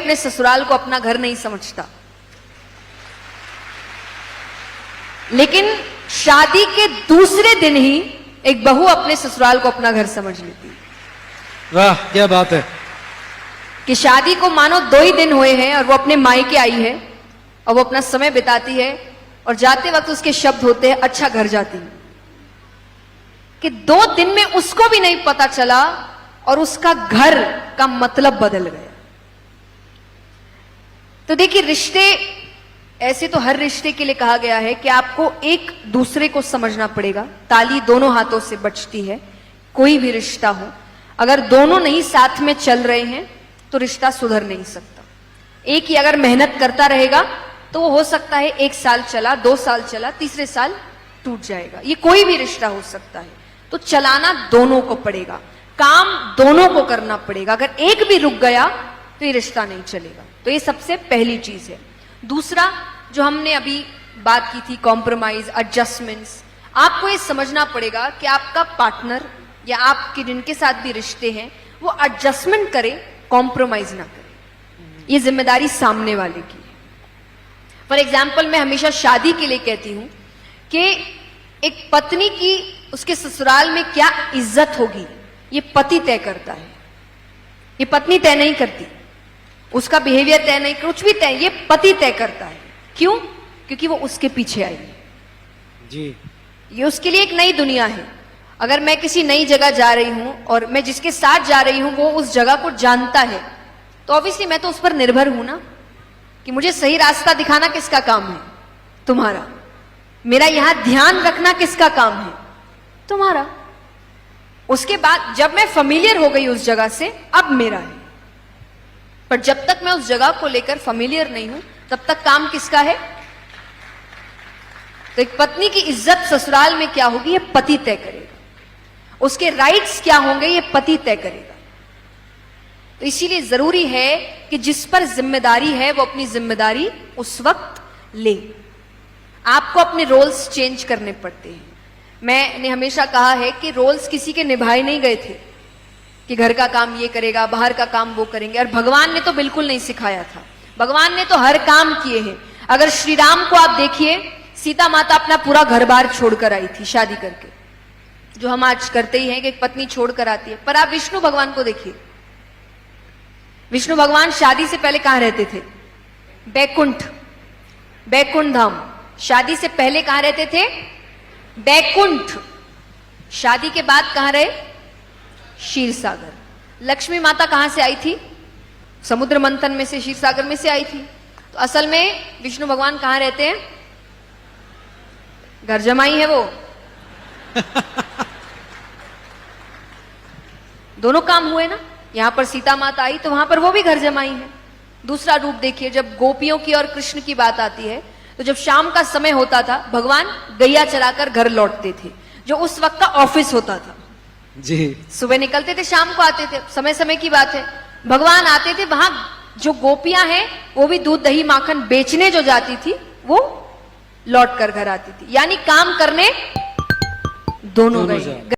अपने ससुराल को अपना घर नहीं समझता, लेकिन शादी के दूसरे दिन ही एक बहू अपने ससुराल को अपना घर समझ लेती है। वाह क्या बात है। कि शादी को मानो 2 ही दिन हुए हैं और वो अपने मायके आई है और वो अपना समय बिताती है और जाते वक्त उसके शब्द होते हैं अच्छा घर जाती है। कि 2 दिन में उसको भी नहीं पता चला और उसका घर का मतलब बदल गया। तो देखिए, रिश्ते ऐसे तो हर रिश्ते के लिए कहा गया है कि आपको एक दूसरे को समझना पड़ेगा। ताली दोनों हाथों से बजती है। कोई भी रिश्ता हो, अगर दोनों नहीं साथ में चल रहे हैं तो रिश्ता सुधर नहीं सकता। एक ही अगर मेहनत करता रहेगा तो वो हो सकता है 1 साल चला, 2 साल चला, तीसरे साल टूट जाएगा। ये कोई भी रिश्ता हो सकता है। तो चलाना दोनों को पड़ेगा, काम दोनों को करना पड़ेगा। अगर एक भी रुक गया तो ये रिश्ता नहीं चलेगा। तो ये सबसे पहली चीज है। दूसरा जो हमने अभी बात की थी, कॉम्प्रोमाइज, एडजस्टमेंट्स। आपको ये समझना पड़ेगा कि आपका पार्टनर या आपके जिनके साथ भी रिश्ते हैं वो एडजस्टमेंट करे, कॉम्प्रोमाइज ना करे। ये जिम्मेदारी सामने वाले की है। फॉर एग्जाम्पल, मैं हमेशा शादी के लिए कहती हूं कि एक पत्नी की उसके ससुराल में क्या इज्जत होगी ये पति तय करता है। ये पत्नी तय नहीं करती, उसका बिहेवियर तय नहीं, कुछ भी तय, ये पति तय करता है। क्यों? क्योंकि वो उसके पीछे आई है जी। ये उसके लिए एक नई दुनिया है। अगर मैं किसी नई जगह जा रही हूं और मैं जिसके साथ जा रही हूं वो उस जगह को जानता है तो ऑब्वियसली मैं तो उस पर निर्भर हूं ना, कि मुझे सही रास्ता दिखाना किसका काम है? तुम्हारा। मेरा यहां ध्यान रखना किसका काम है? तुम्हारा। उसके बाद जब मैं फेमिलियर हो गई उस जगह से, अब मेरा है। पर जब तक मैं उस जगह को लेकर फेमिलियर नहीं हूं तब तक काम किसका है? तो एक पत्नी की इज्जत ससुराल में क्या होगी ये पति तय करेगा। उसके राइट्स क्या होंगे ये पति तय करेगा। तो इसीलिए जरूरी है कि जिस पर जिम्मेदारी है वो अपनी जिम्मेदारी उस वक्त ले। आपको अपने रोल्स चेंज करने पड़ते हैं। मैंने हमेशा कहा है कि रोल्स किसी के निभाए नहीं गए थे कि घर का काम ये करेगा, बाहर का काम वो करेंगे। और भगवान ने तो बिल्कुल नहीं सिखाया था। भगवान ने तो हर काम किए हैं। अगर श्री राम को आप देखिए, सीता माता अपना पूरा घर बार छोड़कर आई थी शादी करके, जो हम आज करते ही हैं कि एक पत्नी छोड़कर आती है। पर आप विष्णु भगवान को देखिए। विष्णु भगवान शादी से पहले कहां रहते थे? बैकुंठ, बैकुंठ धाम। शादी से पहले कहां रहते थे? बैकुंठ। शादी के बाद कहां रहे? क्षीर सागर। लक्ष्मी माता कहां से आई थी? समुद्र मंथन में से, क्षीर सागर में से आई थी। तो असल में विष्णु भगवान कहां रहते हैं? घर जमाई है वो। दोनों काम हुए ना। यहां पर सीता माता आई तो वहां पर वो भी घर जमाई है। दूसरा रूप देखिए, जब गोपियों की और कृष्ण की बात आती है तो जब शाम का समय होता था भगवान गैया चराकर घर लौटते थे, जो उस वक्त का ऑफिस होता था जी। सुबह निकलते थे, शाम को आते थे। समय समय की बात है। भगवान आते थे, वहां जो गोपियां हैं वो भी दूध दही माखन बेचने जो जाती थी वो लौट कर घर आती थी। यानी काम करने दोनों गए।